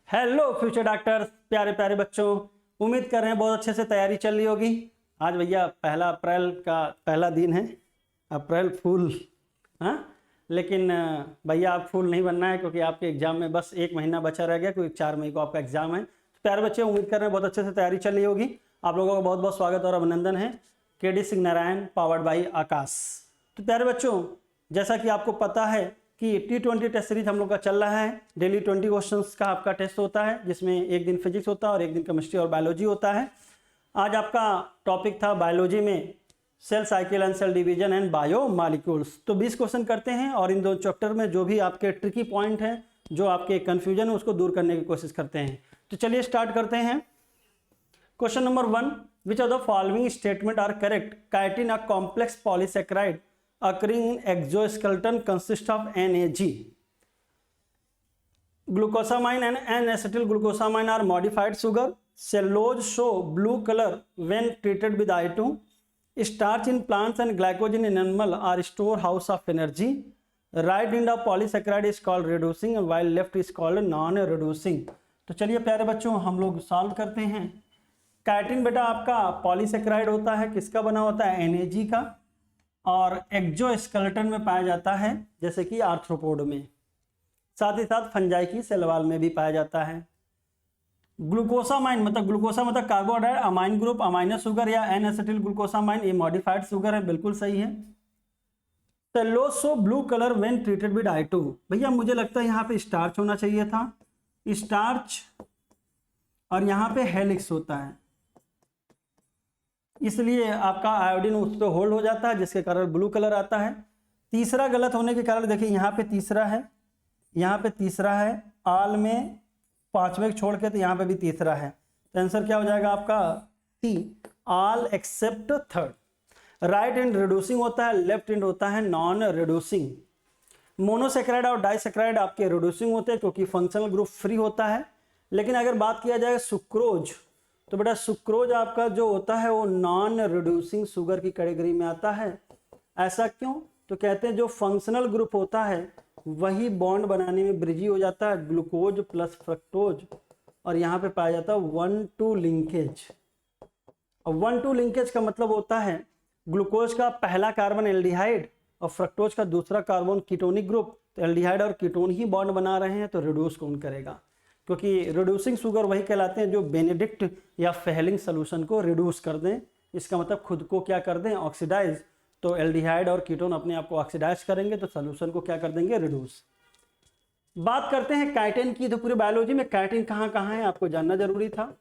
Hello future doctors, प्यारे प्यारे बच्चों, उम्मीद कर रहे हैं बहुत अच्छे से तैयारी चल रही होगी। आज भैया 1 अप्रैल का पहला दिन है, अप्रैल फूल। हाँ, लेकिन भैया आप फूल नहीं बनना है क्योंकि आपके एग्जाम में बस 1 महीना बचा रह गया, क्योंकि 4 मई को आपका एग्जाम है। तो प्यारे बच्चे, उम्मीद कर रहे हैं बहुत अच्छे से तैयारी चल रही होगी। आप लोगों का बहुत बहुत स्वागत और अभिनंदन है। KD Singh Narayan, powered by Aakash. तो प्यारे बच्चों, जैसा कि आपको पता है कि T20 टेस्ट सीरीज हम लोग का चल रहा है। डेली 20 क्वेश्चंस का आपका टेस्ट होता है, जिसमें एक दिन फिजिक्स होता है और एक दिन केमिस्ट्री और बायोलॉजी होता है। आज आपका टॉपिक था बायोलॉजी में cell cycle and cell division and biomolecules. तो 20 क्वेश्चन करते हैं और इन 2 चैप्टर में जो भी आपके ट्रिकी पॉइंट हैं, जो आपके कन्फ्यूजन है, उसको दूर करने की कोशिश करते हैं। तो चलिए स्टार्ट करते हैं। Question number 1, which of the following statement are correct? Chitin a complex polysaccharide occurring in exoskeleton consists of NAG. Glucosamine and N-acetylglucosamine are modified sugar. Cellulose show blue color when treated with I2. Starch in plants and glycogen in animal are storehouse of energy. Right end of polysaccharide is called reducing while left is called non-reducing. तो चलिए प्यारे बच्चों, हम लोग solve करते हैं। Chitin बेटा आपका पॉलीसेकेराइड होता है, किसका बना होता है? NAG का, और एक्सोस्केलेटन में पाया जाता है, जैसे कि आर्थ्रोपोड में। साथ ही साथ फंजाई की सेलवाल में भी पाया जाता है। ग्लूकोसामाइन मतलब ग्लूकोसा मतलब कार्बोहाइड्रेट, अमाइन ग्रुप, अमाइनस शुगर या एन एसिटिल ग्लूकोसामाइन, ये मॉडिफाइड शुगर है, बिल्कुल सही है। Cellulose show blue colour when treated with I2। भैया मुझे लगता है यहाँ पे स्टार्च होना चाहिए था, स्टार्च, और यहाँ पे हेलिक्स होता है, इसलिए आपका आयोडीन उस पर होल्ड हो जाता है, जिसके कारण ब्लू कलर आता है। तीसरा गलत होने के कारण देखिए यहाँ पे तीसरा है, यहाँ पे तीसरा है, आल में 5वें छोड़ के, तो यहाँ पे भी तीसरा है। तो आंसर क्या हो जाएगा आपका? C, all except third. Right end reducing होता है, लेफ्ट एंड होता है नॉन रिड्यूसिंग। मोनोसेक्राइड और डाइसेक्राइड आपके रिड्यूसिंग होते हैं क्योंकि फंक्शनल ग्रुप फ्री होता है। लेकिन अगर बात किया जाए सुक्रोज, तो बेटा सुक्रोज आपका जो होता है वो नॉन रिड्यूसिंग शुगर की कैटेगरी में आता है। ऐसा क्यों? तो कहते हैं जो फंक्शनल ग्रुप होता है वही बॉन्ड बनाने में ब्रिजी हो जाता है, ग्लूकोज प्लस फ्रक्टोज, और यहाँ पे पाया जाता है 1-2 लिंकेज। और 1-2 लिंकेज का मतलब होता है ग्लूकोज का पहला कार्बन एल्डिहाइड और फ्रक्टोज का दूसरा कार्बन कीटोनिक ग्रुप। तो एल्डिहाइड और कीटोन ही बॉन्ड बना रहे हैं, तो रिड्यूस कौन करेगा? क्योंकि रिड्यूसिंग शुगर वही कहलाते हैं जो बेनेडिक्ट या फेहलिंग सोल्यूशन को रिड्यूस कर दें। इसका मतलब खुद को क्या कर दें? ऑक्सीडाइज। तो एल्डिहाइड और कीटोन अपने आप को ऑक्सीडाइज करेंगे, तो सोल्यूशन को क्या कर देंगे? रिड्यूस। बात करते हैं काइटिन की। तो पूरी बायोलॉजी में काइटिन कहाँ कहाँ है आपको जानना जरूरी था।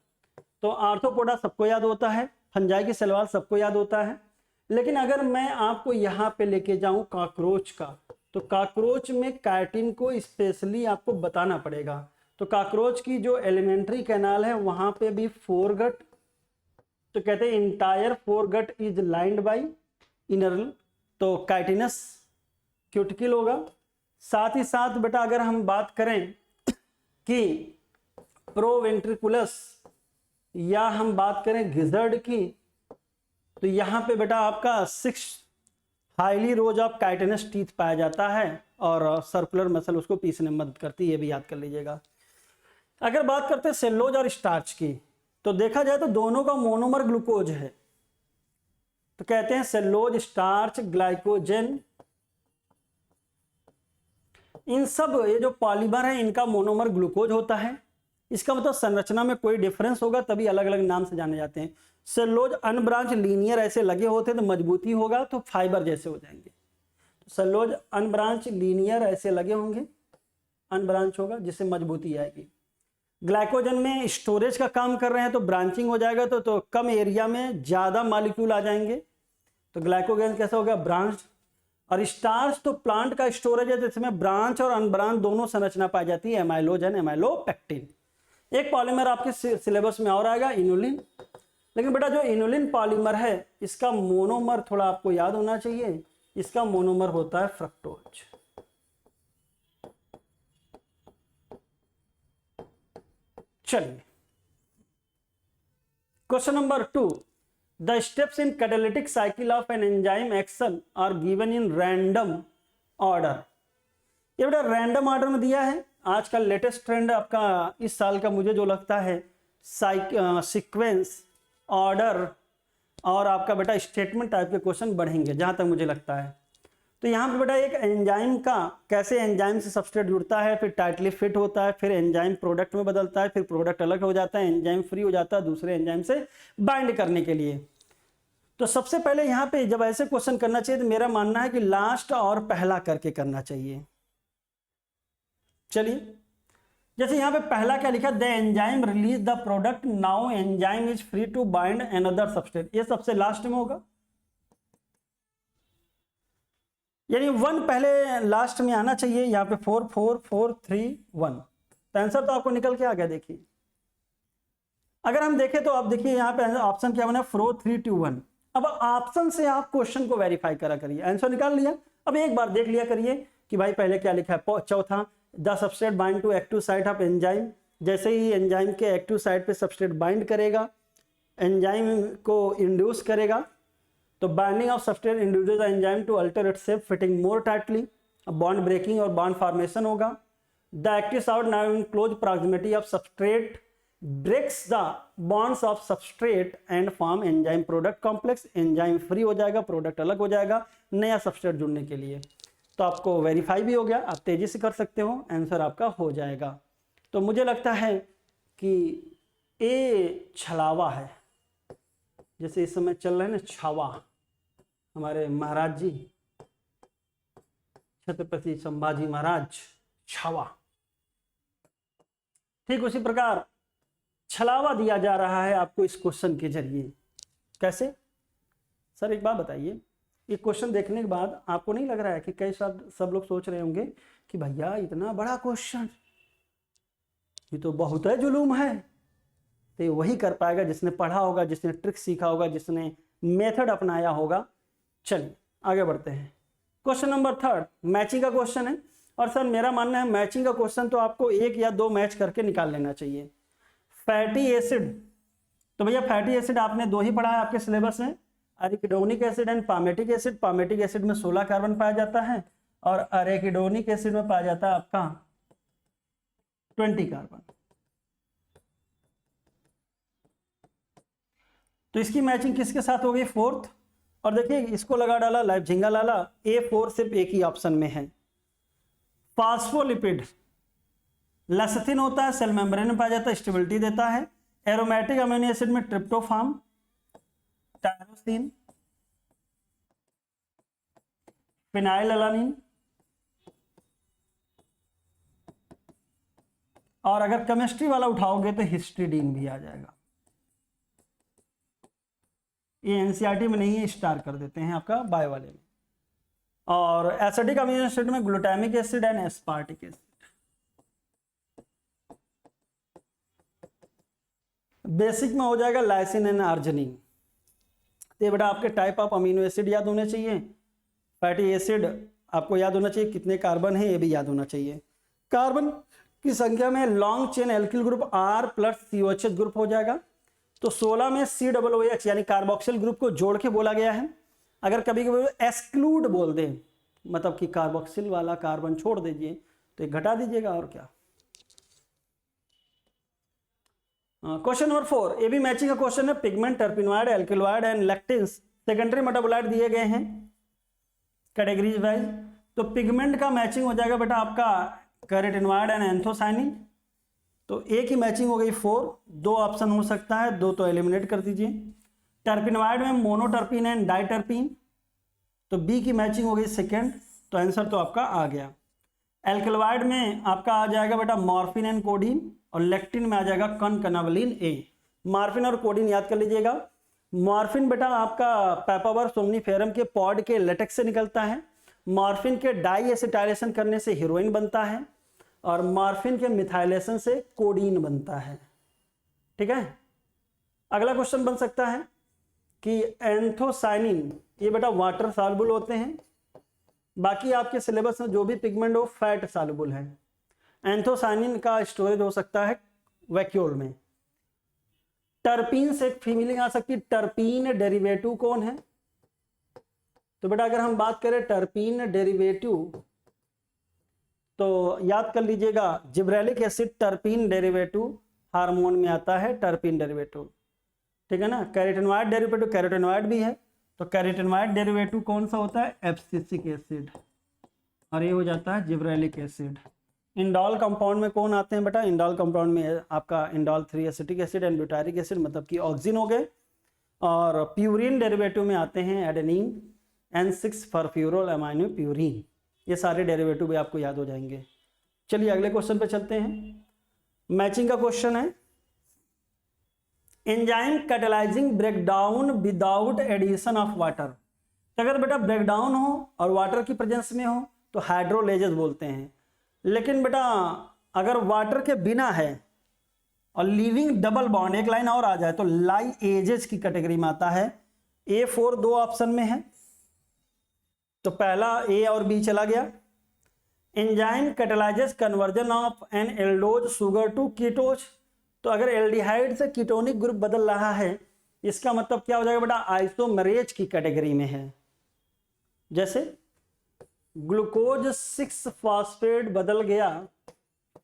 तो आर्थ्रोपोडा सबको याद होता है, फंजाई की सेलवाल सबको याद होता है। लेकिन अगर मैं आपको यहाँ पे लेके जाऊँ कॉकरोच का, तो कॉकरोच में काइटिन को स्पेशली आपको बताना पड़ेगा। तो कॉकरोच की जो एलिमेंट्री कैनाल है वहां पे भी फोरगट, तो कहते हैं entire foregut is lined by inner, तो काइटिनस क्यूटिकल होगा। साथ ही साथ बेटा अगर हम बात करें कि प्रोवेंट्रिकुलस या हम बात करें गिजर्ड की, तो यहां पे बेटा आपका 6 highly rose of chitinous teeth पाया जाता है, और सर्कुलर मसल उसको पीसने में मदद करती है, ये भी याद कर लीजिएगा। अगर बात करते हैं सेल्यूलोज और स्टार्च की, तो देखा जाए तो दोनों का मोनोमर ग्लूकोज है। तो कहते हैं सेल्यूलोज, स्टार्च, ग्लाइकोजन, इन सब ये जो पॉलीमर है इनका मोनोमर ग्लूकोज होता है। इसका मतलब संरचना में कोई डिफरेंस होगा तभी अलग अलग नाम से जाने जाते हैं। सेल्यूलोज अनब्रांच लीनियर ऐसे लगे होते तो मजबूती होगा, तो फाइबर जैसे हो जाएंगे। सेल्यूलोज अनब्रांच लीनियर ऐसे लगे होंगे, अनब्रांच होगा जिससे मजबूती आएगी। ग्लाइकोजन में स्टोरेज का काम कर रहे हैं, तो ब्रांचिंग हो जाएगा, तो कम एरिया में ज्यादा मॉलिक्यूल आ जाएंगे, तो ग्लाइकोजन कैसा हो गया? ब्रांच। और स्टार्च तो प्लांट का स्टोरेज है, जिसमें ब्रांच और अनब्रांच दोनों संरचना पाई जाती है, एमाइलोज एंड एमाइलोपेक्टिन। एक पॉलीमर आपके सिलेबस में और आएगा, इनुलिन। लेकिन बेटा जो इनुलिन पॉलीमर है इसका मोनोमर थोड़ा आपको याद होना चाहिए, इसका मोनोमर होता है फ्रक्टोज। चलिए question number 2, the steps in catalytic cycle of an enzyme action are given in random order. ये बेटा रैंडम ऑर्डर में दिया है, आज का लेटेस्ट ट्रेंड आपका इस साल का मुझे जो लगता है सीक्वेंस, ऑर्डर और आपका बेटा स्टेटमेंट टाइप के क्वेश्चन बढ़ेंगे जहां तक मुझे लगता है। तो यहाँ पे बेटा एक एंजाइम का कैसे एंजाइम से सबस्ट्रेट जुड़ता है, फिर टाइटली फिट होता है, फिर एंजाइम प्रोडक्ट में बदलता है, फिर प्रोडक्ट अलग हो जाता है, एंजाइम फ्री हो जाता है दूसरे एंजाइम से बाइंड करने के लिए। तो सबसे पहले यहाँ पे जब ऐसे क्वेश्चन करना चाहिए तो मेरा मानना है कि लास्ट और पहला करके करना चाहिए। चलिए, जैसे यहाँ पे पहला क्या लिखा, the enzyme release the product, now enzyme is free to bind another substrate, ये सबसे लास्ट में होगा, यानी 1 पहले लास्ट में आना चाहिए। यहाँ पे 4 4 4 3 1, तो आंसर तो आपको निकल के आ गया। देखिए अगर हम देखें तो आप देखिए यहाँ पे ऑप्शन क्या बना, 4 3 2 1। अब ऑप्शन से आप क्वेश्चन को वेरीफाई करा करिए, आंसर निकाल लिया। अब एक बार देख लिया करिए कि भाई पहले क्या लिखा है। चौथा, the substrate bind to active site of enzyme, जैसे ही एंजाइम के एक्टिव साइट पे सबस्ट्रेट बाइंड करेगा, एंजाइम को इंड्यूस करेगा, तो binding of substrate induces the enzyme to alter its shape fitting more tightly, bond breaking और बॉन्ड फॉर्मेशन होगा। The active site now in close proximity of substrate breaks the bonds of substrate and form enzyme product complex, enzyme free हो जाएगा, product अलग हो जाएगा नया substrate जुड़ने के लिए। तो आपको वेरीफाई भी हो गया, आप तेजी से कर सकते हो, आंसर आपका हो जाएगा। तो मुझे लगता है कि ए छलावा है, जैसे इस समय चल रहे हैं ना छावा, हमारे महाराज जी छत्रपति संभाजी महाराज, छावा, ठीक उसी प्रकार छलावा दिया जा रहा है आपको इस क्वेश्चन के जरिए। कैसे सर, एक बात बताइए, ये क्वेश्चन देखने के बाद आपको नहीं लग रहा है कि कई सब लोग सोच रहे होंगे कि भैया इतना बड़ा क्वेश्चन, ये तो बहुत है जुलूम है। तो ये वही कर पाएगा जिसने पढ़ा होगा, जिसने ट्रिक सीखा होगा, जिसने मेथड अपनाया होगा। चलिए आगे बढ़ते हैं। क्वेश्चन नंबर 3 मैचिंग का क्वेश्चन है। और सर मेरा मानना है मैचिंग का क्वेश्चन तो आपको 1 या 2 मैच करके निकाल लेना चाहिए। फैटी एसिड, तो भैया फैटी एसिड आपने 2 ही पढ़ा है आपके सिलेबस में, arachidonic acid and palmitic acid. Palmitic acid में 16 कार्बन पाया जाता है और एरिकिडोनिक एसिड में पाया जाता है आपका 20 कार्बन। तो इसकी मैचिंग किसके साथ हो गई, 4th। और देखिए इसको लगा डाला लाइपझिंगा लाला, A4 सिर्फ एक ही ऑप्शन में है। फास्फोलिपिड लेसिथिन होता है, सेल मेम्ब्रेन में पाया जाता है, स्टेबिलिटी देता है। एरोमेटिक अमीनो एसिड में ट्रिप्टोफान, टायरोसिन, फिनाइलएलानिन, और अगर केमिस्ट्री वाला उठाओगे तो हिस्टिडीन भी आ जाएगा। ये एनसीईआरटी में नहीं है, स्टार कर देते हैं आपका बायो वाले में। और एसिडिक अमीनो एसिड में glutamic acid and aspartic acid. Basic में हो जाएगा लाइसिन एंड आर्जिनिन। तो बेटा आपके टाइप ऑफ अमीनो एसिड याद होने चाहिए। फैटी एसिड आपको याद होना चाहिए, कितने कार्बन है ये भी याद होना चाहिए। कार्बन की संख्या में long chain alkyl group R plus COH group हो जाएगा। तो 16 में COOH यानी कार्बोक्सिल ग्रुप को जोड़ के बोला गया है। अगर कभी कभी एक्सक्लूड बोल दे, मतलब कि कार्बोक्सिल वाला कार्बन छोड़ दीजिए, तो एक घटा दीजिएगा और क्या। क्वेश्चन नंबर 4 ये भी मैचिंग का क्वेश्चन है। Pigment, terpenoid, alkaloid and lectins secondary metabolite दिए गए हैं कैटेगरीज वाइज। तो पिगमेंट का मैचिंग हो जाएगा बेटा आपका कैरोटिनॉइड एंड एंथोसाइनिन। तो एक ही मैचिंग हो गई 4, 2 ऑप्शन हो सकता है, 2 तो एलिमिनेट कर दीजिए। टर्पिनॉइड में मोनोटर्पिन एंड डाइटर्पिन, तो बी की मैचिंग हो गई 2nd, तो आंसर तो आपका आ गया। एल्किलॉइड में आपका आ जाएगा बेटा मॉर्फिन एंड कोडीन, और लेक्टिन में आ जाएगा कनकनावलिन ए। मॉर्फिन और कोडीन याद कर लीजिएगा। मॉर्फिन बेटा आपका पेपावर सोमनीफेरम के पॉड के लेटेक्स से निकलता है। मॉर्फिन के डाई एसिटाइलेशन करने से हीरोइन बनता है, और मॉर्फिन के मिथाइलेशन से कोडीन बनता है। ठीक है, अगला क्वेश्चन बन सकता है कि एंथोसाइनिन, ये बेटा वाटर सॉल्युबल होते हैं। बाकी आपके सिलेबस में जो भी पिगमेंट हो फैट सॉल्युबल है। एंथोसाइनिन का स्टोरेज हो सकता है वैक्यूल में। टर्पीन से एक फीलिंग आ सकती है, टर्पीन डेरिवेटिव कौन है। तो बेटा अगर हम बात करें टर्पीन डेरिवेटिव, तो याद कर लीजिएगा, gibberellic acid terpene derivative hormone में आता है, टर्पीन डेरिवेटिव, ठीक है ना। कैरोटीनॉइड डेरिवेटिव कैरोटीनॉइड भी है, तो कैरोटीनॉइड डेरिवेटिव कौन सा होता है, एब्सिसिक एसिड, और ये हो जाता है जिब्रेलिक एसिड। इंडॉल कंपाउंड में कौन आते हैं बेटा, इंडॉल कंपाउंड में आपका इंडॉल 3 acetic acid and butyric acid, मतलब कि ऑक्सीजन हो गए। और प्यूरिन डेरिवेटिव में आते हैं एडेनिन, N6 फॉरफ्यूरल अमाइनो प्यूरिन। ये सारे डेरिवेटिव भी आपको याद हो जाएंगे। चलिए अगले क्वेश्चन पे चलते हैं। मैचिंग का क्वेश्चन है, enzyme catalysing breakdown without addition of water. अगर बेटा ब्रेकडाउन हो और वाटर की प्रेजेंस में हो तो हाइड्रोलेजेस बोलते हैं, लेकिन बेटा अगर वाटर के बिना है और लिविंग डबल बॉन्ड, एक लाइन और आ जाए तो लाइएजेस की कैटेगरी में आता है। A4 दो ऑप्शन में है, तो पहला ए और बी चला गया। Enzyme catalyses conversion of an aldose sugar to ketose, तो अगर एल्डिहाइड से कीटोनिक ग्रुप बदल रहा है, इसका मतलब क्या हो जाएगा बेटा, आइसोमरेज की कैटेगरी में है। जैसे ग्लूकोज 6 फॉस्फेट बदल गया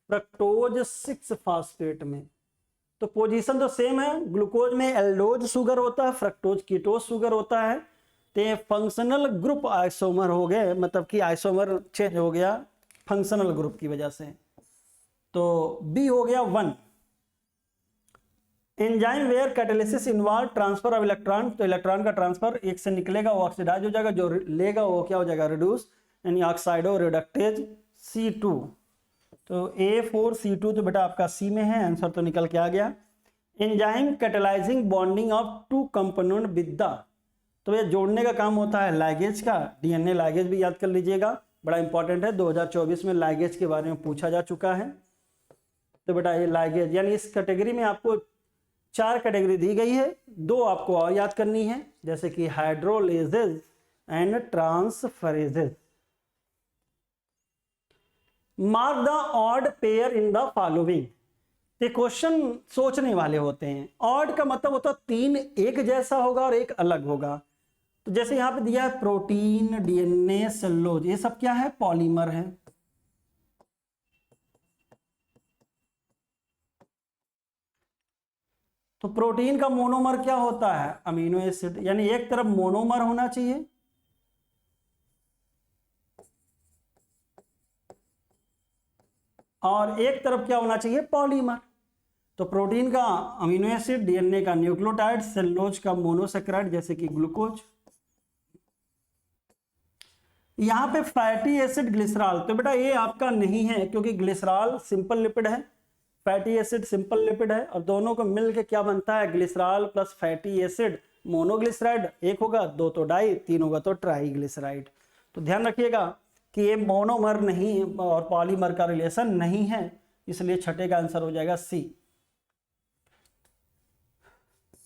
फ्रक्टोज 6 फॉस्फेट में, तो पोजीशन तो सेम है, ग्लूकोज में एल्डोज शुगर होता है, फ्रक्टोज कीटोज शुगर होता है, तो ये फंक्शनल ग्रुप आइसोमर हो गए, मतलब कि आइसोमर चेंज हो गया फंक्शनल ग्रुप की वजह से। तो बी हो गया 1। Enzyme where catalysis involve transfer of electron, तो इलेक्ट्रॉन का ट्रांसफर, एक से निकलेगा वो ऑक्सीडाइज हो जाएगा, जो लेगा वो क्या हो जाएगा, रिड्यूस, यानी ऑक्साइडो रिडक्टेज C2। तो A4C2 तो बेटा आपका सी में है, आंसर तो निकल के आ गया। Enzyme catalysing bonding of two component with the, तो ये जोड़ने का काम होता है लाइगेज का, DNA लाइगेज भी याद कर लीजिएगा, बड़ा इंपॉर्टेंट है, 2024 में लाइगेज के बारे में पूछा जा चुका है। तो बेटा ये लाइगेज, यानी इस कैटेगरी में आपको 4 कैटेगरी दी गई है, 2 आपको और याद करनी है, जैसे कि hydrolases and transferases. Mark the odd pair in the following, ये क्वेश्चन सोचने वाले होते हैं। ऑड का मतलब होता है 3 एक जैसा होगा और एक अलग होगा। तो जैसे यहां पे दिया है प्रोटीन, DNA, सेलुलोज, ये सब क्या है, पॉलीमर है। तो प्रोटीन का मोनोमर क्या होता है, अमीनो एसिड, यानी एक तरफ मोनोमर होना चाहिए और एक तरफ क्या होना चाहिए, पॉलीमर। तो प्रोटीन का अमीनो एसिड, DNA का न्यूक्लियोटाइड, सेलुलोज का मोनोसेकेराइड जैसे कि ग्लूकोज। यहां पे फैटी एसिड ग्लिसरॉल, तो बेटा ये आपका नहीं है, क्योंकि ग्लिसरॉल सिंपल लिपिड है, फैटी एसिड सिंपल लिपिड है, और दोनों को मिलके क्या बनता है, glycerol plus fatty acid monoglyceride, एक होगा, 2 तो डाई, 3 होगा तो ट्राईग्लिसराइड। तो ध्यान रखिएगा कि ये मोनोमर नहीं और पॉलीमर का रिलेशन नहीं है, इसलिए छठे का आंसर हो जाएगा C.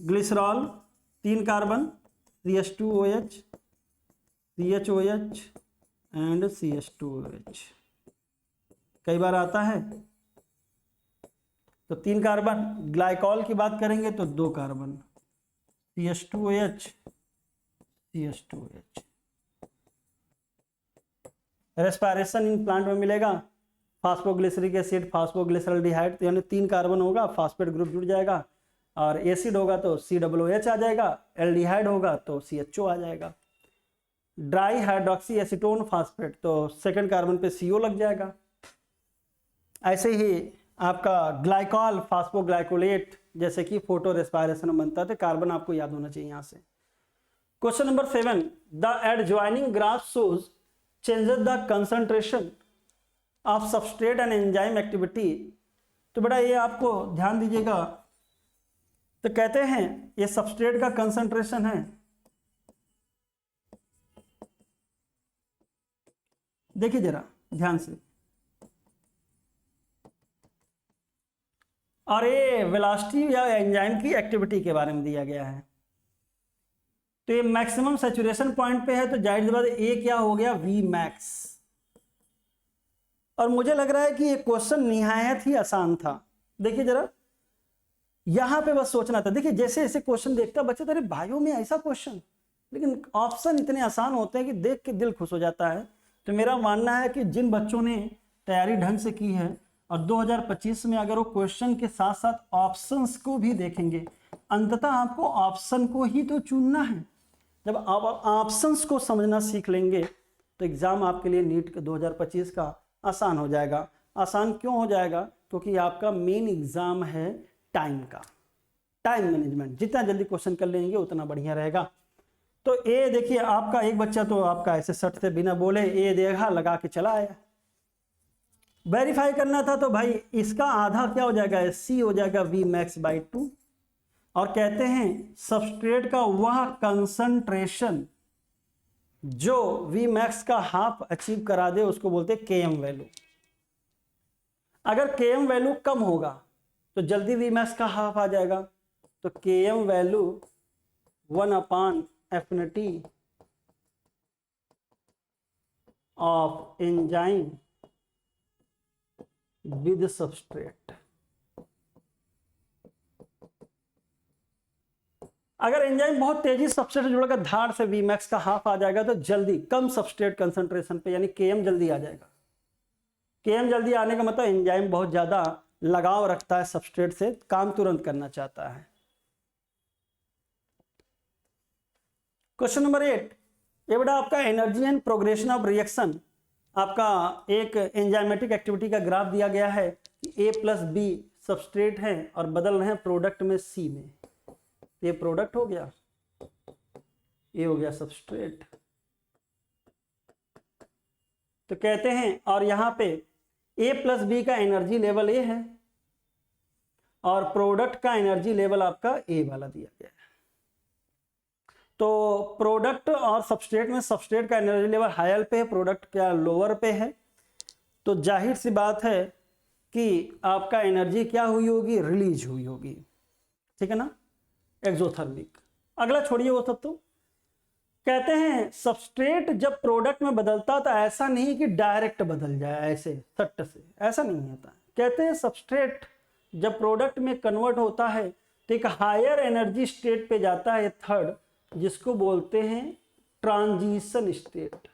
Glycerol 3 carbon, CH2OH, CHOH and CH2OH, कई बार आता है। तो 3 कार्बन। ग्लाइकॉल की बात करेंगे तो 2 carbon, CH2OH, CH2OH। Respiration in plant में मिलेगा फास्फोग्लिसरिक एसिड, फास्फोग्लिसरल्डिहाइड, तो यानी 3 कार्बन होगा, फास्फेट ग्रुप जुड़ जाएगा, और एसिड होगा तो COOH आ जाएगा, एल्डिहाइड होगा तो CHO आ जाएगा। ड्राई हाइड्रोक्सी एसीटोन फास्फेट, तो सेकंड कार्बन पे CO लग जाएगा। ऐसे ही आपका ग्लाइकॉल फास्फोग्लाइकोलेट, जैसे कि फोटो रेस्पिरेशन में बनता है, तो कार्बन आपको याद होना चाहिए यहां से। Question number 7, the adjoining graph shows changes the concentration of substrate and enzyme activity. तो बेटा ये आपको ध्यान दीजिएगा, तो कहते हैं ये सबस्ट्रेट का कंसंट्रेशन है, देखिए जरा ध्यान से, और ये वेलोसिटी या एंजाइम की एक्टिविटी के बारे में दिया गया है। तो ये मैक्सिमम सैचुरेशन पॉइंट पे है, तो जाहिर सी बात ए क्या हो गया, Vmax। और मुझे लग रहा है कि ये क्वेश्चन निहायत ही आसान था। देखिए जरा यहां पे बस सोचना था। देखिए जैसे ऐसे क्वेश्चन देखता बच्चा, तेरे भाइयों में ऐसा क्वेश्चन, लेकिन ऑप्शन इतने आसान होते हैं कि देख के दिल खुश हो जाता है। तो मेरा मानना है कि जिन बच्चों ने तैयारी ढंग से की है और 2025 में अगर वो क्वेश्चन के साथ साथ ऑप्शंस को भी देखेंगे, अंततः आपको ऑप्शन को ही तो चुनना है। जब आप ऑप्शंस को समझना सीख लेंगे तो एग्जाम आपके लिए नीट 2025 का आसान हो जाएगा। आसान क्यों हो जाएगा? क्योंकि आपका मेन एग्जाम है टाइम का, टाइम मैनेजमेंट। जितना जल्दी क्वेश्चन कर लेंगे उतना बढ़िया रहेगा। तो ए देखिए, आपका एक बच्चा तो आपका ऐसे सट से बिना बोले ए देखा लगा के चला आया। वेरीफाई करना था तो भाई इसका आधा क्या हो जाएगा, सी हो जाएगा वी मैक्स बाई 2। और कहते हैं सबस्ट्रेट का वह कंसंट्रेशन जो वी मैक्स का हाफ अचीव करा दे उसको बोलते हैं के एम वैल्यू। अगर के एम वैल्यू कम होगा तो जल्दी वी मैक्स का हाफ आ जाएगा। तो K M value one by affinity of enzyme with substrate. अगर एंजाइम बहुत तेजी सबस्ट्रेट से जुड़ेगा, धार से वी मैक्स का हाफ आ जाएगा तो जल्दी कम सबस्ट्रेट कंसंट्रेशन पे यानी के एम जल्दी आ जाएगा। के एम जल्दी आने का मतलब एंजाइम बहुत ज्यादा लगाव रखता है सबस्ट्रेट से, काम तुरंत करना चाहता है। क्वेश्चन नंबर 8, ये बेटा आपका energy and progression of reaction. आपका एक एंजाइमेटिक एक्टिविटी का ग्राफ दिया गया है कि ए प्लस बी सबस्ट्रेट है और बदल रहे हैं प्रोडक्ट में सी में। ये प्रोडक्ट हो गया, ये हो गया सबस्ट्रेट। तो कहते हैं और यहां पे ए प्लस बी का एनर्जी लेवल ए है और प्रोडक्ट का एनर्जी लेवल आपका ए वाला दिया गया है। तो प्रोडक्ट और सबस्ट्रेट में सबस्ट्रेट का एनर्जी लेवल हायर पे है, प्रोडक्ट का लोअर पे है। तो जाहिर सी बात है कि आपका एनर्जी क्या हुई होगी, रिलीज हुई होगी, ठीक है ना, एक्सोथर्मिक। अगला छोड़िए वो सब। तो कहते हैं सबस्ट्रेट जब प्रोडक्ट में बदलता तो ऐसा नहीं कि डायरेक्ट बदल जाए ऐसे सट्ट से, ऐसा नहीं होता। कहते हैं सबस्ट्रेट जब प्रोडक्ट में कन्वर्ट होता है तो एक हायर एनर्जी स्टेट पे जाता है, थर्ड, जिसको बोलते हैं ट्रांजिशन स्टेट।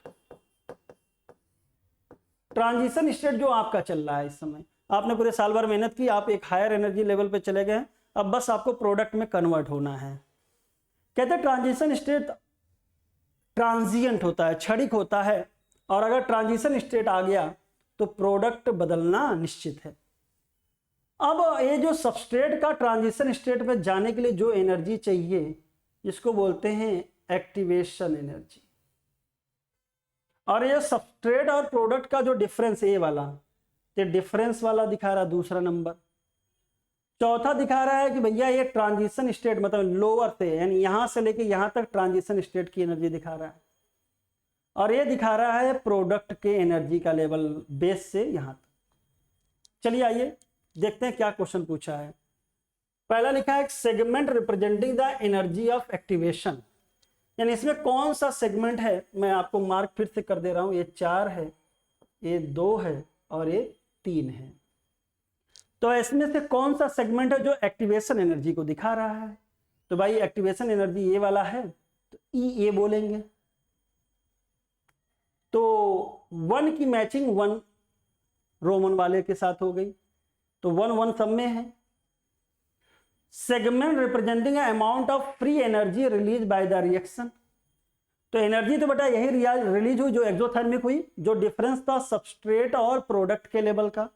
ट्रांजिशन स्टेट जो आपका चल रहा है इस समय, आपने पूरे साल भर मेहनत की, आप एक हायर एनर्जी लेवल पे चले गए, अब बस आपको प्रोडक्ट में कन्वर्ट होना है। कहते हैं ट्रांजिशन स्टेट ट्रांजिएंट होता है, क्षणिक होता है, और अगर ट्रांजिशन स्टेट आ गया तो प्रोडक्ट बदलना निश्चित है। अब ये जो सबस्ट्रेट का ट्रांजिशन स्टेट में जाने के लिए जो एनर्जी चाहिए, इसको बोलते हैं एक्टिवेशन एनर्जी। और ये सबस्ट्रेट और प्रोडक्ट का जो डिफरेंस ए वाला, ये डिफरेंस वाला दिखा रहा दूसरा नंबर। चौथा दिखा रहा है कि भैया ये ट्रांजिशन स्टेट मतलब लोअर से यानी यहां से लेके यहां तक ट्रांजिशन स्टेट की एनर्जी दिखा रहा है, और ये दिखा रहा है प्रोडक्ट के एनर्जी का लेवल बेस से यहां तक। चलिए आइए देखते हैं क्या क्वेश्चन पूछा है। पहला लिखा है segment representing the energy of activation, यानी इसमें कौन सा सेगमेंट है, मैं आपको मार्क फिर से कर दे रहा हूं। ये 4 है, ये 2 है और ये 3 है। तो इसमें से कौन सा सेगमेंट है जो एक्टिवेशन एनर्जी को दिखा रहा है? तो भाई एक्टिवेशन एनर्जी ये वाला है तो ई ए बोलेंगे। तो 1 की मैचिंग 1 रोमन वाले के साथ हो गई, तो 1 1 सब में है। Segment representing amount of free energy release by the reaction, तो एनर्जी तो बेटा यही रिलीज हुई जो एक्सोथर्मिक हुई, जो डिफरेंस था सबस्ट्रेट और प्रोडक्ट के लेवल का।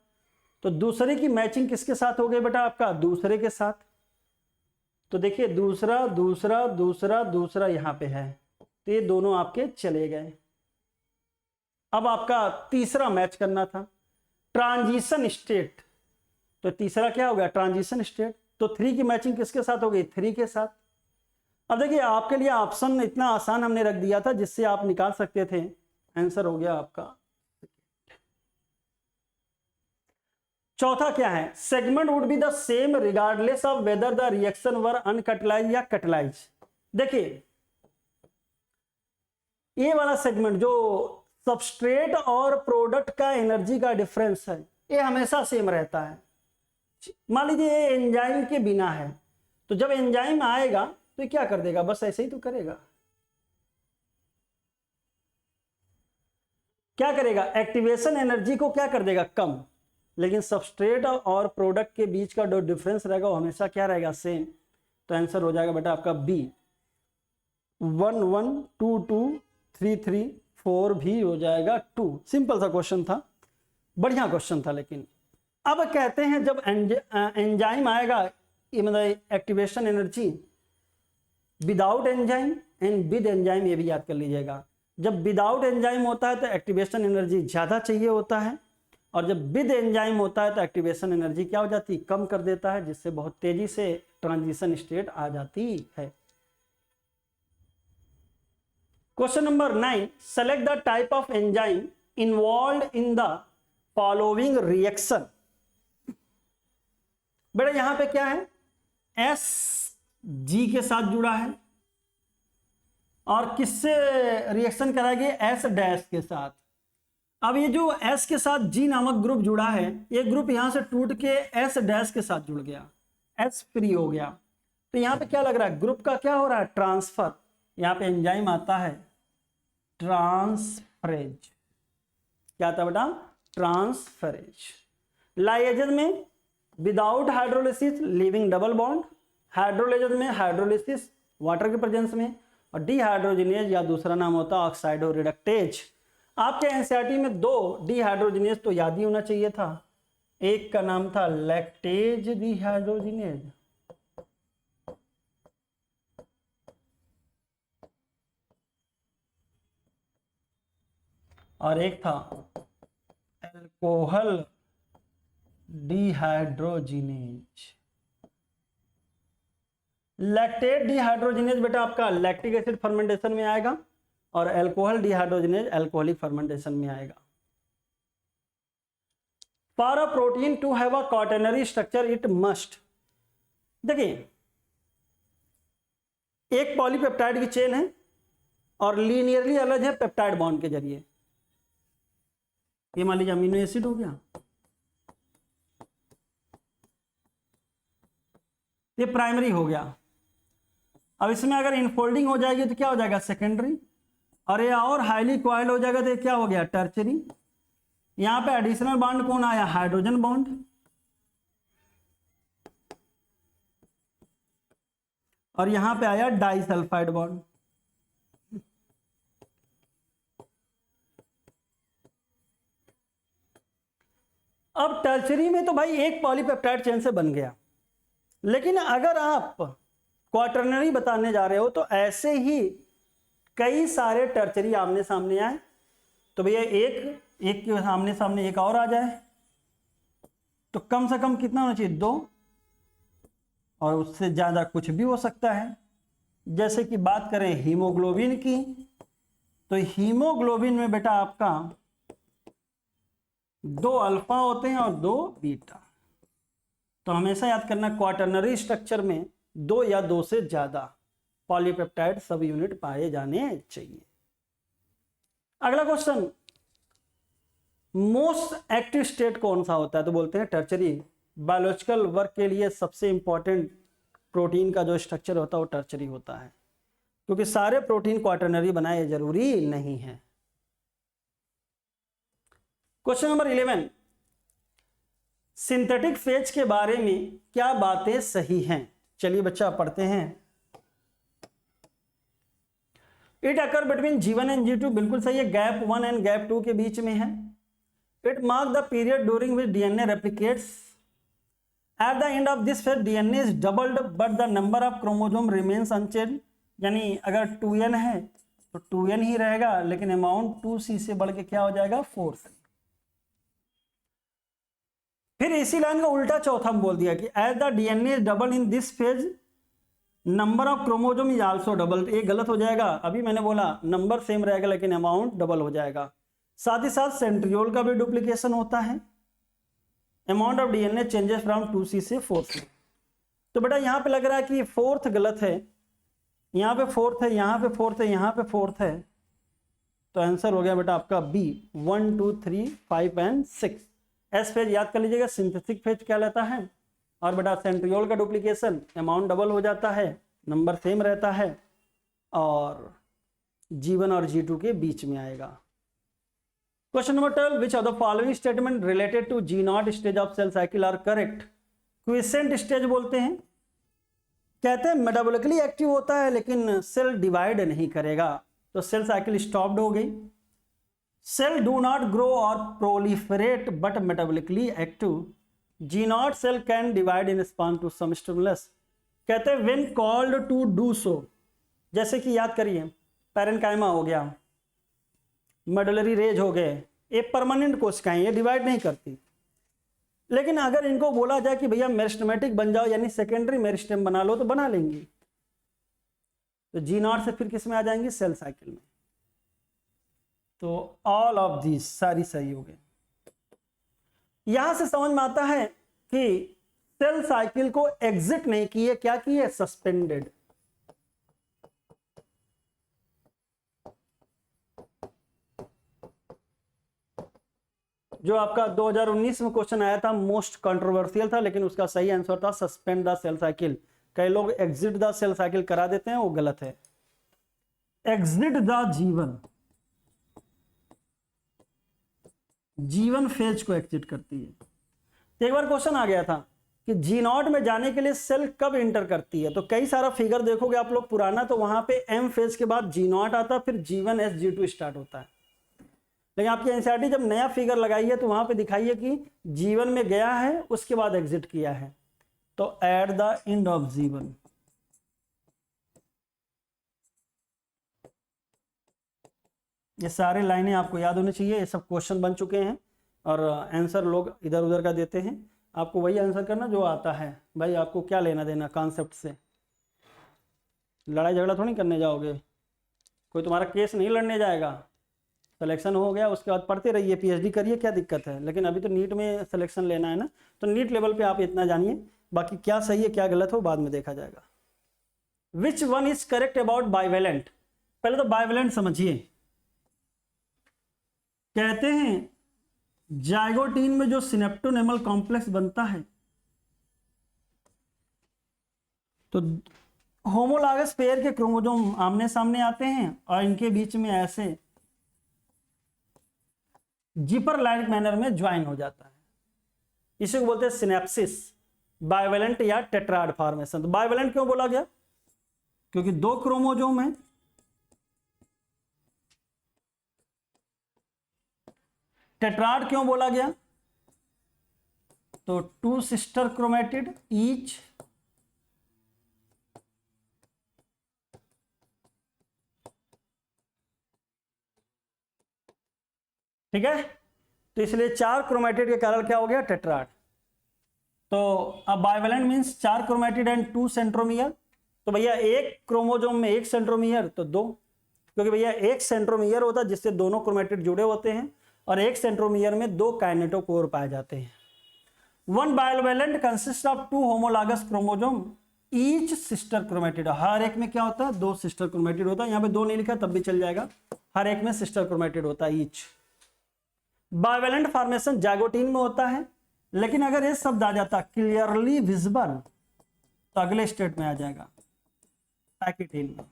तो दूसरे की मैचिंग किसके साथ हो गई बेटा, आपका दूसरे के साथ। तो देखिए दूसरा दूसरा दूसरा दूसरा यहां पे है, तो ये दोनों आपके चले गए। अब आपका तीसरा मैच करना था ट्रांजिशन स्टेट, तो तीसरा क्या हो गया ट्रांजिशन स्टेट। तो 3 की मैचिंग किसके साथ हो गई, 3 के साथ। अब देखिए आपके लिए ऑप्शन इतना आसान हमने रख दिया था जिससे आप निकाल सकते थे। आंसर हो गया आपका चौथा क्या है, segment would be the same regardless of whether the reaction were uncatalysed या कटलाइज। देखिए ये वाला सेगमेंट जो सबस्ट्रेट और प्रोडक्ट का एनर्जी का डिफरेंस है, ये हमेशा सेम रहता है। मान लीजिए ये एंजाइम के बिना है, तो जब एंजाइम आएगा तो ये क्या कर देगा, बस ऐसे ही तो करेगा। क्या करेगा, एक्टिवेशन एनर्जी को क्या कर देगा, कम, लेकिन सबस्ट्रेट और प्रोडक्ट के बीच का जो डिफरेंस रहेगा वो हमेशा क्या रहेगा, सेम। तो आंसर हो जाएगा बेटा आपका बी, 1 1 2 2 3 3 4 भी हो जाएगा 2। सिंपल सा क्वेश्चन था, बढ़िया क्वेश्चन था। लेकिन अब कहते हैं जब एंजाइम आएगा, ये मतलब activation energy without enzyme and with enzyme, ये भी याद कर लीजिएगा। जब विदाउट एंजाइम होता है तो एक्टिवेशन एनर्जी ज़्यादा चाहिए होता है, और जब विद एंजाइम होता है तो एक्टिवेशन एनर्जी क्या हो जाती है, कम कर देता है, जिससे बहुत तेजी से ट्रांजिशन स्टेट आ जाती है। Question number 9, select the type of enzyme involve in the following reaction. बेटा यहां पे क्या है, एस जी के साथ जुड़ा है, और किससे रिएक्शन कराएगी, एस डैश के साथ। अब ये जो एस के साथ जी नामक ग्रुप जुड़ा है, ये ग्रुप यहां से टूट के एस डैश के साथ जुड़ गया, एस फ्री हो गया। तो यहां पे क्या लग रहा है, ग्रुप का क्या हो रहा है, ट्रांसफर। यहां पे एंजाइम आता है ट्रांसफरेज। क्या आता है बेटा, ट्रांसफरेज। लाइएजन में without hydrolysis leaving double bond, हाइड्रोलेजन में हाइड्रोलिसिस वाटर के प्रेजेंस में, और डीहाइड्रोजिनेज या दूसरा नाम होता है ऑक्साइडो रिडक्टेज। आपके एनसीईआरटी में 2 डीहाइड्रोजिनेज तो याद ही होना चाहिए था, एक का नाम था लैक्टेज डीहाइड्रोजिनेज, और एक था अल्कोहल डीहाइड्रोजिनेज। लैक्टेट डीहाइड्रोजिनेज बेटा आपका लैक्टिक एसिड फर्मेंटेशन में आएगा, और अल्कोहल डीहाइड्रोजिनेज अल्कोहलिक फर्मेंटेशन में आएगा। For a protein to have a quaternary structure it must, देखिए एक पॉलीपेप्टाइड की चेन है और लीनियरली अलग है पेप्टाइड बॉन्ड के जरिए। ये मान लीजिए अमीनो एसिड हो गया, ये प्राइमरी हो गया। अब इसमें अगर इनफोल्डिंग हो जाएगी तो क्या हो जाएगा, सेकेंडरी, और ये और हाईली क्वाइल हो जाएगा तो ये क्या हो गया, टर्चरी। यहां पे एडिशनल बॉन्ड कौन आया, हाइड्रोजन बॉन्ड, और यहां पे आया डाइसल्फाइड बॉन्ड। अब टर्चरी में तो भाई एक पॉलीपेप्टाइड चेन से बन गया, लेकिन अगर आप क्वाटरनरी बताने जा रहे हो तो ऐसे ही कई सारे टर्चरी आमने सामने आए, तो भैया एक के सामने सामने एक और आ जाए, तो कम से कम कितना होना चाहिए, 2, और उससे ज़्यादा कुछ भी हो सकता है। जैसे कि बात करें हीमोग्लोबिन की, तो हीमोग्लोबिन में बेटा आपका 2 अल्फा होते हैं और 2 बीटा। तो हमेशा याद करना क्वाटरनरी स्ट्रक्चर में 2 या 2 से ज़्यादा पॉलीपेप्टाइड सब यूनिट पाए जाने चाहिए। अगला क्वेश्चन, मोस्ट एक्टिव स्टेट कौन सा होता है, तो बोलते हैं टर्चरी। बायोलॉजिकल वर्क के लिए सबसे इंपॉर्टेंट प्रोटीन का जो स्ट्रक्चर होता है वो टर्चरी होता है, क्योंकि सारे प्रोटीन क्वाटरनरी बनाए जरूरी नहीं है। क्वेश्चन नंबर 11, सिंथेटिक फेज के बारे में क्या बातें सही हैं। चलिए बच्चा पढ़ते हैं। It occur between G1 and G2, बिल्कुल सही है, गैप 1 एंड गैप 2 के बीच में है। It mark the period during which DNA replicates. At the end of this phase DNA is doubled but the number of chromosome remains unchanged. यानी अगर 2n है तो 2n ही रहेगा, लेकिन अमाउंट 2c से बढ़ के क्या हो जाएगा, 4c। फिर इसी लाइन का उल्टा चौथा बोल दिया कि as the DNA is double in this phase number of chromosome is also double. ये गलत हो जाएगा, अभी मैंने बोला नंबर सेम रहेगा लेकिन अमाउंट डबल हो जाएगा। साथ ही साथ सेंट्रियोल का भी डुप्लीकेशन होता है। Amount of DNA changes from 2c से 4c। तो बेटा यहाँ पे लग रहा है कि 4th गलत है, यहाँ पे 4th है, यहाँ पे 4th है, यहाँ पे 4th है, तो आंसर हो गया बेटा आपका बी, 1 2 3 5 एंड 6। एस फेज याद कर लीजिएगा, सिंथेटिक फेज क्या लेता है, और बेटा सेंट्रियोल का डुप्लीकेशन, अमाउंट डबल हो जाता है, नंबर सेम रहता है, और G1 और G2 के बीच में आएगा। Question number 12, which of the following statement related to G nought stage of cell cycle are correct. Quiescent stage बोलते हैं, कहते हैं मेटाबॉलिकली एक्टिव होता है लेकिन सेल डिवाइड नहीं करेगा, तो सेल साइकिल स्टॉप्ड हो गई। सेल डू नॉट ग्रो और proliferate but metabolically active, G nought cell can divide in response to some stimulus. कहते हैं when called to do so, जैसे कि याद करिए पैरेन्काइमा हो गया, मेडुलरी रेज हो गए, ये परमानेंट कोशिकाएं, ये डिवाइड नहीं करती। लेकिन अगर इनको बोला जाए कि भैया मेरिस्टेमेटिक बन जाओ यानी सेकेंडरी मेरिस्टेम बना लो, तो बना लेंगी। तो जी नॉट से फिर किस में आ जाएंगे, सेल साइकिल में। तो ऑल ऑफ दीज सारी सही हो गई। यहां से समझ में आता है कि सेल साइकिल को एग्जिट नहीं किए, क्या किए, सस्पेंडेड। जो आपका 2019 में क्वेश्चन आया था, मोस्ट कंट्रोवर्शियल था, लेकिन उसका सही आंसर था सस्पेंड द सेल साइकिल। कई लोग एग्जिट द सेल साइकिल करा देते हैं, वो गलत है। एग्जिट द जीवन, जीवन फेज को एग्जिट करती है। तो एक बार क्वेश्चन आ गया था कि जी नॉट में जाने के लिए सेल कब इंटर करती है, तो कई सारा फिगर देखोगे आप लोग पुराना, तो वहां पे एम फेज के बाद जी नॉट आता, फिर G1 S G2 स्टार्ट होता है। लेकिन आपकी एनसीईआरटी जब नया फिगर लगाई है तो वहां पे दिखाइए कि G1 में गया है, उसके बाद एग्जिट किया है, तो at the end of G1। ये सारे लाइनें आपको याद होनी चाहिए, ये सब क्वेश्चन बन चुके हैं और आंसर लोग इधर उधर का देते हैं। आपको वही आंसर करना जो आता है, भाई आपको क्या लेना देना कॉन्सेप्ट से, लड़ाई झगड़ा थोड़ी करने जाओगे, कोई तुम्हारा केस नहीं लड़ने जाएगा। सिलेक्शन हो गया उसके बाद पढ़ते रहिए, पीएचडी करिए, क्या दिक्कत है। लेकिन अभी तो नीट में सिलेक्शन लेना है ना, तो नीट लेवल पे आप इतना जानिए, बाकी क्या सही है क्या गलत हो बाद में देखा जाएगा। Which one is correct about bivalent, पहले तो बाइवेलेंट समझिए। कहते हैं जाइगोटीन में जो सिनेप्टोनेमल कॉम्प्लेक्स बनता है, तो होमोलॉगस पेयर के क्रोमोसोम आमने सामने आते हैं और इनके बीच में ऐसे जिपर लाइक मैनर में ज्वाइन हो जाता है, इसी को बोलते हैं सिनेप्सिस। बाइवेलेंट या टेट्राड फॉर्मेशन। तो बाइवेलेंट क्यों बोला गया, क्योंकि दो क्रोमोसोम है। टेट्राड क्यों बोला गया, तो टू सिस्टर क्रोमेटिड ईच ठीक है, तो इसलिए चार क्रोमेटिड के कारण क्या हो गया, टेट्राड। तो अब बाइवेलेंट मींस चार क्रोमेटिड एंड टू सेंट्रोमियर। तो भैया एक क्रोमोसोम में एक सेंट्रोमियर तो दो, क्योंकि भैया एक सेंट्रोमियर होता है जिससे दोनों क्रोमेटिड जुड़े होते हैं, और एक सेंट्रोमियर में दो काइनेटोकोर पाए जाते हैं। One bivalent consist of two homologous chromosome each sister chromatid. हर एक में क्या होता है, दो सिस्टर क्रोमेटिड होता है। यहां पे दो नहीं लिखा तब भी चल जाएगा, हर एक में सिस्टर क्रोमेटिड होता है ईच। बाइवेलेंट फॉर्मेशन जाइगोटीन में होता है, लेकिन अगर ये शब्द आ जाता क्लियरली विजिबल तो अगले स्टेट में आ जाएगा, पैकेटीन में।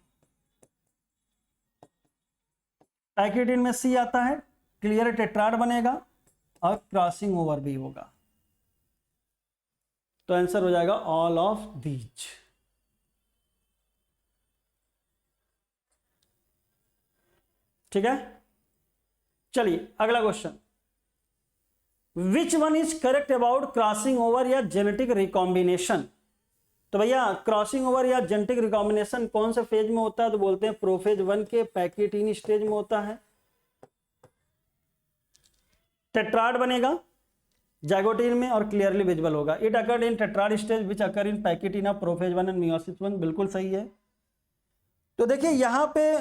पैकेटीन में सी आता है, क्लियर टेट्राड बनेगा और क्रॉसिंग ओवर भी होगा। तो आंसर हो जाएगा ऑल ऑफ दीज। ठीक है, चलिए अगला question. Which one is correct about crossing over या जेनेटिक रिकॉम्बिनेशन। तो भैया क्रॉसिंग ओवर या जेनेटिक रिकॉम्बिनेशन कौन से फेज में होता है, तो बोलते हैं प्रोफेज 1 के पैकेटीन स्टेज में होता है। टेट्राड बनेगा जाइगोटीन में और क्लियरली विजिबल होगा। It occurred in tetrad stage which occur in pachytene of prophase 1 and meiosis 1। बिल्कुल सही है। तो देखिए यहां पे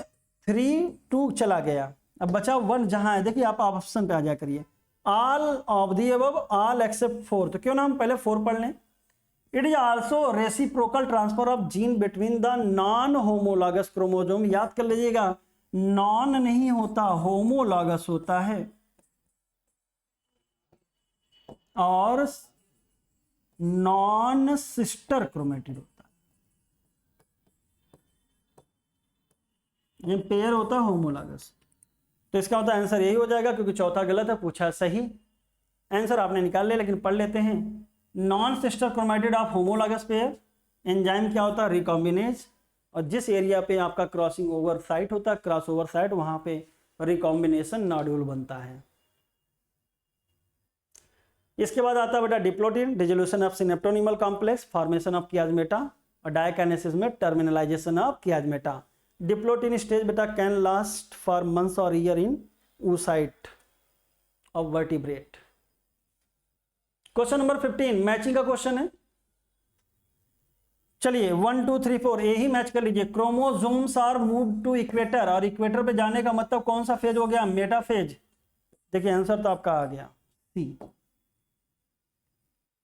3 2 चला गया, अब बचा 1 जहां है। देखिए आप ऑप्शन पे आ जा करिए, all of the above all except 4। तो क्यों ना हम पहले 4 पढ़ लें। It is also reciprocal transfer of gene between the non homologous chromosome. याद कर लीजिएगा, नॉन नहीं होता, होमोलॉगस होता है, और नॉन सिस्टर क्रोमेटिड होता है। ये पेयर होता है होमोलॉगस। तो इसका मतलब आंसर यही हो जाएगा, क्योंकि चौथा गलत है, पूछा सही। आंसर आपने निकाल लिया, लेकिन पढ़ लेते हैं। Non sister chromatid of homologous pair enzyme क्या होता है? रिकॉम्बिनेज। और जिस एरिया पे आपका क्रॉसिंग ओवर साइट होता है, क्रॉस ओवर साइट, वहां पे रिकॉम्बिनेशन नॉड्यूल बनता है। इसके बाद आता है बेटा diplotene, dissolution of synaptonemal complex, formation of chiasmata, और डायकाइनेसिस में terminalisation of chiasmata. Diplotene stage बेटा कैन लास्ट फॉर मंथ्स और year in oocyte of vertebrate. Question number 15 matching का क्वेश्चन है। चलिए 1 2 3 4 यही मैच कर लीजिए। Chromosomes are move to equator, और इक्वेटर पे जाने का मतलब कौन सा फेज हो गया? मेटाफेज। देखिए आंसर तो आपका आ गया सी।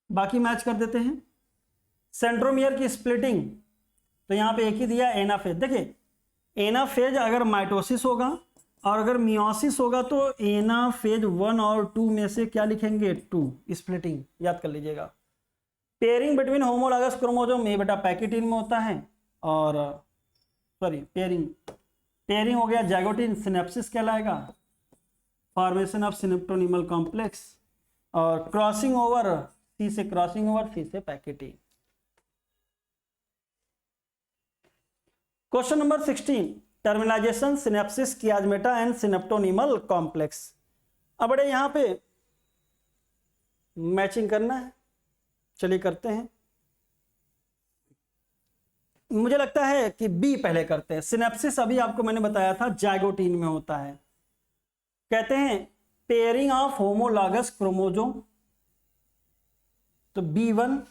बाकी मैच कर देते हैं। सेंट्रोमियर की स्प्लिटिंग, तो यहां पे एक ही दिया एनाफेज। देखिए एनाफेज अगर माइटोसिस होगा और अगर मियोसिस होगा तो एनाफेज 1 और 2 में से क्या लिखेंगे? 2। स्प्लिटिंग याद कर लीजिएगा। पेयरिंग बिटवीन होमोलॉगस क्रोमोसोम में बेटा पैकेटिन में होता है, और सॉरी पेयरिंग हो गया जैगोटिन, सिनेप्सिस कहलाएगा, फॉर्मेशन ऑफ सिनेप्टोनिमल कॉम्प्लेक्स, और क्रॉसिंग ओवर सी से क्रॉसिंग ओवर, सी से pachytene. Question number 16 terminalisation synapsis chiasmata and synaptonemal complex. अब बड़े यहां पे मैचिंग करना है, चलिए करते हैं। मुझे लगता है कि बी पहले करते हैं। सिनेप्सिस अभी आपको मैंने बताया था जाइगोटीन में होता है। कहते हैं पेयरिंग ऑफ होमोलॉगस क्रोमोसोम, तो B1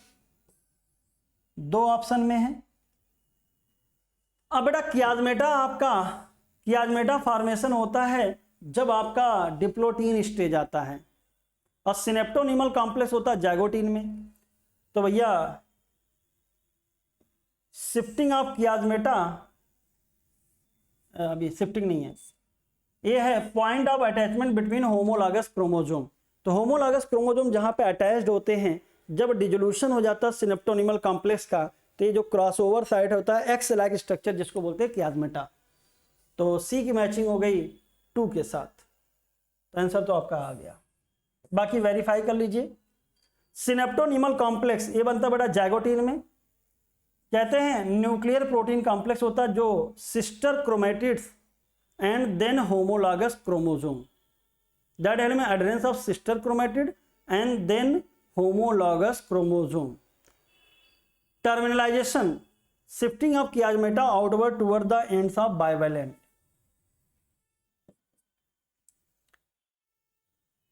दो ऑप्शन में है। अब बेटा कियाजमेटा फॉर्मेशन होता है जब आपका डिप्लोटीन स्टेज आता है, और सिनेप्टोनिमल कॉम्प्लेक्स होता है जाइगोटीन में। तो भैया शिफ्टिंग ऑफ कियाजमेटा, अभी शिफ्टिंग नहीं है, ये है point of attachment between homologous chromosome. तो होमोलॉगस क्रोमोसोम जहां पे अटैच्ड होते हैं, जब डिसोल्यूशन हो जाता है सिनेप्टोनिमल कॉम्प्लेक्स का, तो ये जो क्रॉसओवर साइट होता है एक्स लाइक स्ट्रक्चर जिसको बोलते हैं कियाजमेटा। तो सी की मैचिंग हो गई 2 के साथ, तो आंसर तो आपका आ गया। बाकी वेरीफाई कर लीजिए। सिनेप्टोनिमल कॉम्प्लेक्स ये बनता बेटा जाइगोटीन में। कहते हैं न्यूक्लियर प्रोटीन कॉम्प्लेक्स होता है जो sister chromatids and then homologous chromosome, that element adherence of sister chromatid and then homologous chromosome. Terminalisation shifting of chiasmata outward toward the ends of bivalent.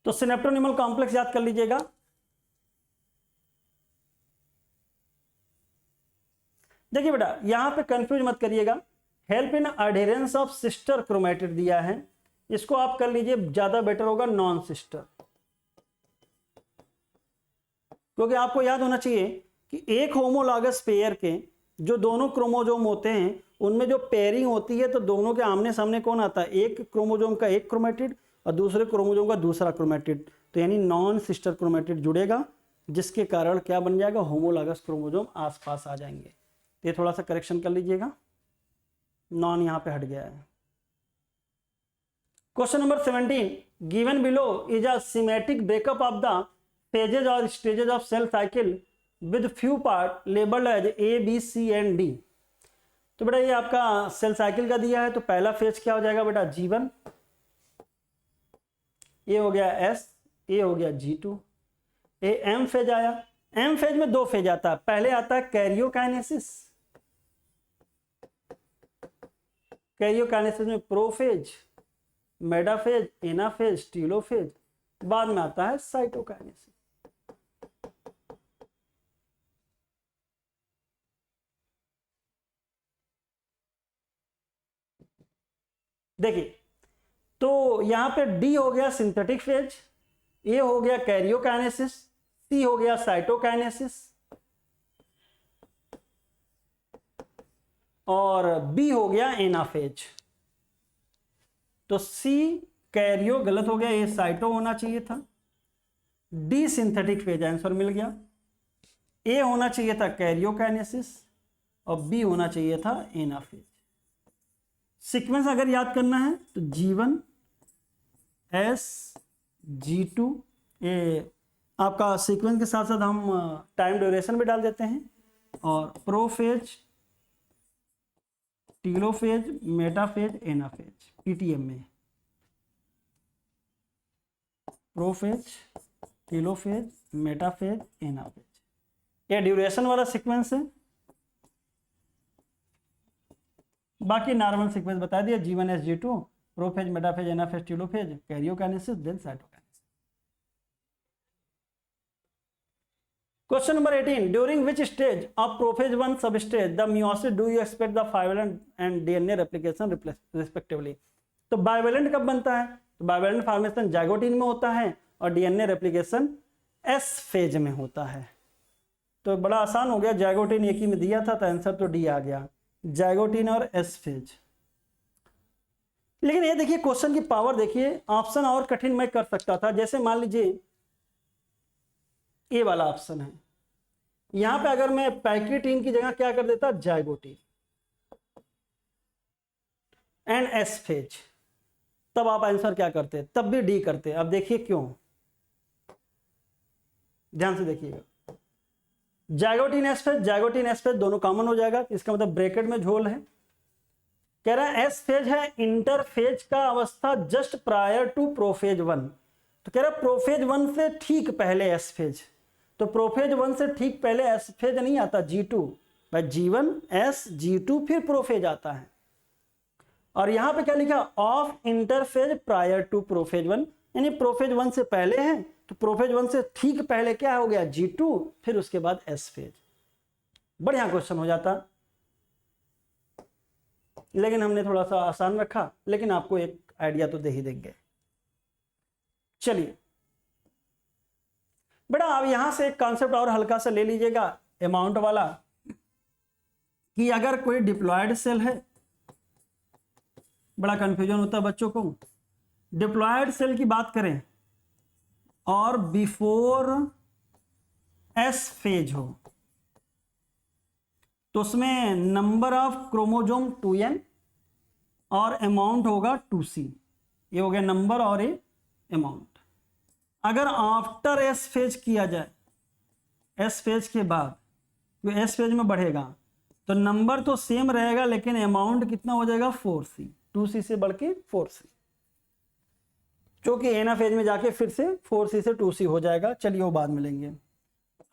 तो सिनेप्टोनिमल कॉम्प्लेक्स याद कर लीजिएगा। देखिए बेटा यहां पे कंफ्यूज मत करिएगा। Help in adherence of sister chromatid दिया है, इसको आप कर लीजिए, ज्यादा बेटर होगा नॉन सिस्टर, क्योंकि आपको याद होना चाहिए कि एक होमोलॉगस पेयर के जो दोनों क्रोमोसोम होते हैं उनमें जो पेयरिंग होती है, तो दोनों के आमने सामने कौन आता है? एक क्रोमोसोम का एक क्रोमैटिड और दूसरे क्रोमोसोम का दूसरा क्रोमैटिड, तो यानी नॉन सिस्टर क्रोमैटिड जुड़ेगा, जिसके कारण क्या बन जाएगा? होमोलॉगस क्रोमोसोम आसपास आ जाएंगे। ये थोड़ा सा करेक्शन कर लीजिएगा, नॉन यहां पे हट गया है। Question number 17 given below is a symmetric breakup of the phases और stages of cell cycle with few part labelled as A, B, C and D। तो बेटा ये आपका सेल साइकिल का दिया है, तो पहला फेज क्या हो जाएगा बेटा? G1, ये हो गया S, ये हो गया G2, ये M फेज आया। M फेज में 2 फेज आता है, पहले आता है कैरियोकाइनेसिस, कैरियोकाइनेसिस में प्रोफेज, मेटाफेज, एनाफेज, टीलोफेज, बाद में आता है साइटोकाइनेसिस। देखिए तो यहां पे डी हो गया सिंथेटिक फेज, ए हो गया कैरियोकाइनेसिस, सी हो गया साइटोकाइनेसिस, और बी हो गया एनाफेज। तो सी कैरियो गलत हो गया, ये साइटो होना चाहिए था, डी सिंथेटिक फेज आंसर मिल गया, ए होना चाहिए था कैरियोकाइनेसिस, और बी होना चाहिए था एनाफेज। सीक्वेंस अगर याद करना है तो G1, Sg2, ये आपका सीक्वेंस के साथ साथ हम टाइम ड्यूरेशन भी डाल देते हैं, और prophase, telophase, metaphase, anaphase PTM में, प्रोफेज, टीलोफेज, मेटाफेज, एनाफेज, ये ड्यूरेशन वाला सीक्वेंस है। बाकी नॉर्मल सीक्वेंस बता दिया, G1 Sg2, prophase, metaphase, anaphase, telophase, karyokinesis, then cytokinesis. Question number 18. During which stage of prophase 1 substage the meiosis do you expect the bivalent and DNA replication respectively? तो bivalent कब बनता है? तो bivalent formation zygotene में होता है और DNA replication S phase में होता है। तो बड़ा आसान हो गया, जाइगोटिन एक ही में दिया था तो आंसर तो डी आ गया, जाइगोटिन और S फेज। लेकिन ये देखिए क्वेश्चन की पावर देखिए, ऑप्शन और कठिन मैं कर सकता था। जैसे मान लीजिए ये वाला ऑप्शन है, यहां पे अगर मैं पैकेटिन की जगह क्या कर देता, जाइगोटिन एंड एस फेज, तब आप आंसर क्या करते, तब भी डी करते। अब देखिए क्यों, ध्यान से देखिएगा, जाइगोटिन एस फेज दोनों कॉमन हो जाएगा, इसका मतलब ब्रैकेट में झोल है। कह रहा है एस फेज है इंटरफेज का अवस्था जस्ट प्रायर टू प्रोफेज 1, तो कह रहा है प्रोफेज 1 से ठीक पहले एस फेज, तो प्रोफेज 1 से ठीक पहले एस फेज नहीं आता, G2 भाई, G1 S G2 फिर प्रोफेज आता है। और यहां पे क्या लिखा, of interphase prior to prophase 1, यानी प्रोफेज 1 से पहले है, तो प्रोफेज 1 से ठीक पहले क्या हो गया, G2, फिर उसके बाद एस फेज। बढ़िया क्वेश्चन हो जाता, लेकिन हमने थोड़ा सा आसान रखा, लेकिन आपको एक आइडिया तो दे ही देंगे। चलिए बेटा, अब यहां से एक कॉन्सेप्ट और हल्का सा ले लीजिएगा अमाउंट वाला, कि अगर कोई डिप्लॉयड सेल है, बड़ा कंफ्यूजन होता है बच्चों को, डिप्लॉयड सेल की बात करें और बिफोर एस फेज हो, तो उसमें नंबर ऑफ क्रोमोजोम 2n और अमाउंट होगा 2c, ये हो गया नंबर और ये अमाउंट। अगर आफ्टर एस फेज किया जाए, एस फेज के बाद, तो एस फेज में बढ़ेगा तो नंबर तो सेम रहेगा, लेकिन अमाउंट कितना हो जाएगा, 4c, 2c से बढ़ के 4c, जो कि एना फेज में जाके फिर से 4c से 2c हो जाएगा। चलिए वो बाद में लेंगे।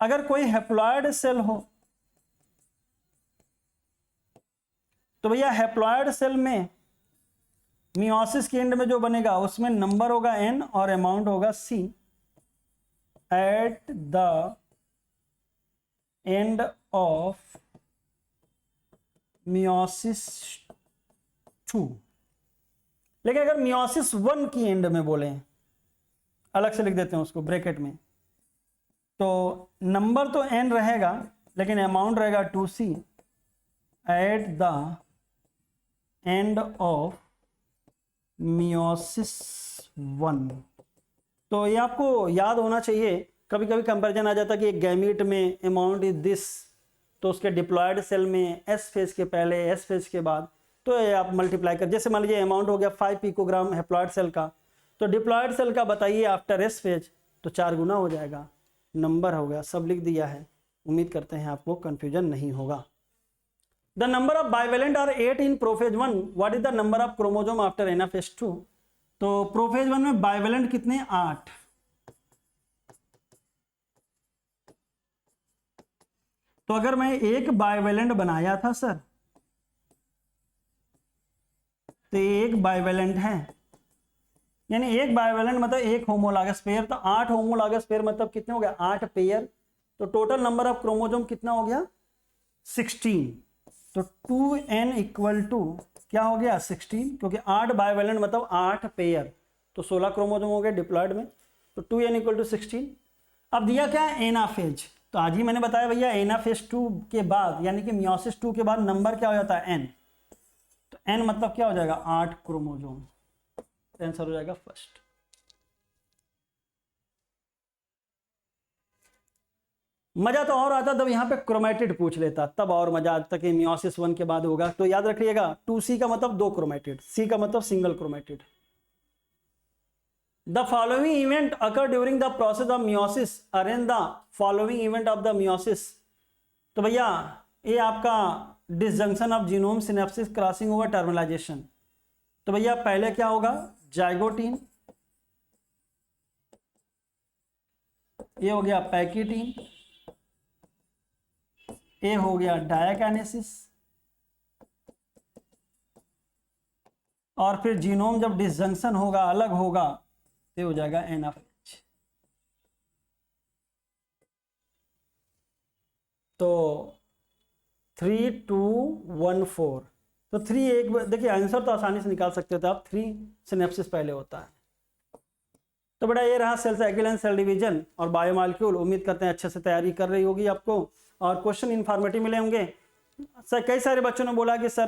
अगर कोई हैप्लॉयड सेल हो, तो भैया हैप्लॉयड सेल में मियोसिस के एंड में जो बनेगा उसमें नंबर होगा n और अमाउंट होगा c at the end of meiosis 2। लेकिन अगर मियोसिस 1 की एंड में बोले, अलग से लिख देते हैं उसको ब्रैकेट में, तो नंबर तो n रहेगा लेकिन अमाउंट रहेगा 2c at the end of meiosis 1। तो ये आपको याद होना चाहिए। कभी कभी कंपैरिजन आ जाता है कि एक गैमीट में अमाउंट इज दिस, तो उसके डिप्लॉयड सेल में एस फेज के पहले, एस फेज के बाद, तो ये आप मल्टीप्लाई कर, जैसे मान लीजिए अमाउंट हो गया 5 पिकोग्राम हैप्लॉयड सेल का, तो डिप्लॉयड सेल का बताइए आफ्टर एस फेज, तो 4 गुना हो जाएगा। नंबर हो गया, सब लिख दिया है। उम्मीद करते हैं आपको कंफ्यूजन नहीं होगा। The number of bivalent are 8 in prophase 1. What is the number of chromosome after anaphase 2? तो प्रोफेज 1 में बाइवेलेंट कितने, 8। तो अगर मैं एक बाइवेलेंट बनाया था सर, तो एक बाइवेलेंट है, यानी एक बाइवेलेंट मतलब एक होमोलॉगस पेयर, तो 8 होमोलॉगस पेयर मतलब कितने हो गया, 8 पेयर। तो टोटल नंबर ऑफ क्रोमोसोम कितना हो गया, 16। तो 2n इक्वल टू क्या हो गया, 16, क्योंकि 8 बाइवेलेंट मतलब 8 पेयर, तो 16 क्रोमोसोम हो गए डिप्लॉयड में, तो 2n इक्वल टू 16। अब दिया क्या है, एनाफेज, तो आज ही मैंने बताया भैया एनाफेज 2 के बाद, यानी कि मियोसिस 2 के बाद नंबर क्या हो जाता है, n। तो n मतलब क्या हो जाएगा, 8 क्रोमोसोम। आंसर हो जाएगा फर्स्ट। मजा तो और आता तब यहाँ पे क्रोमेटिड पूछ लेता, तब और मजा आता कि मियोसिस 1 के बाद होगा। तो याद रखिएगा 2c का मतलब 2 क्रोमेटिड, c का मतलब single chromatid. The following event occur during the process of meiosis, arrange the following event of the meiosis. तो भैया ये आपका disjunction of genome synapses crossing over terminalisation. तो भैया पहले क्या होगा, जाइगोटीन, ये हो गया पैकिटीन, ये हो गया डायकाइनेसिस, और फिर जीनोम जब डिसजंक्शन होगा, अलग होगा, तो हो जाएगा NF। तो 3 2 1 4, तो 3 एक देखिए आंसर तो आसानी से निकाल सकते थे आप, 3 सिनेप्सिस पहले होता है। तो बेटा ये रहा cell cycle and cell division और बायोमॉलिक्यूल। उम्मीद करते हैं अच्छे से तैयारी कर रही होगी आपको और क्वेश्चन इन्फॉर्मेटिव मिले होंगे। सर कई सारे बच्चों ने बोला कि सर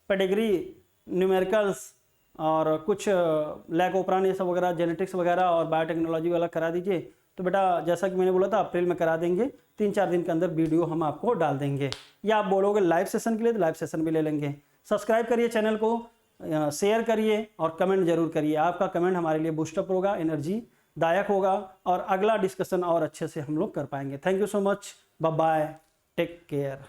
पेडिग्री, न्यूमेरिकल्स और कुछ लैक ओपरान ये सब वगैरह, जेनेटिक्स वगैरह और बायोटेक्नोलॉजी वाला करा दीजिए। तो बेटा जैसा कि मैंने बोला था अप्रैल में करा देंगे, 3-4 दिन के अंदर वीडियो हम आपको डाल देंगे, या आप बोलोगे लाइव सेशन के लिए तो लाइव सेशन भी ले लेंगे। सब्सक्राइब करिए चैनल को, शेयर करिए और कमेंट जरूर करिए। आपका कमेंट हमारे लिए बूस्टअप होगा, एनर्जी दायक होगा और अगला डिस्कशन और अच्छे से हम लोग कर पाएंगे। Thank you so much, bye bye, take care.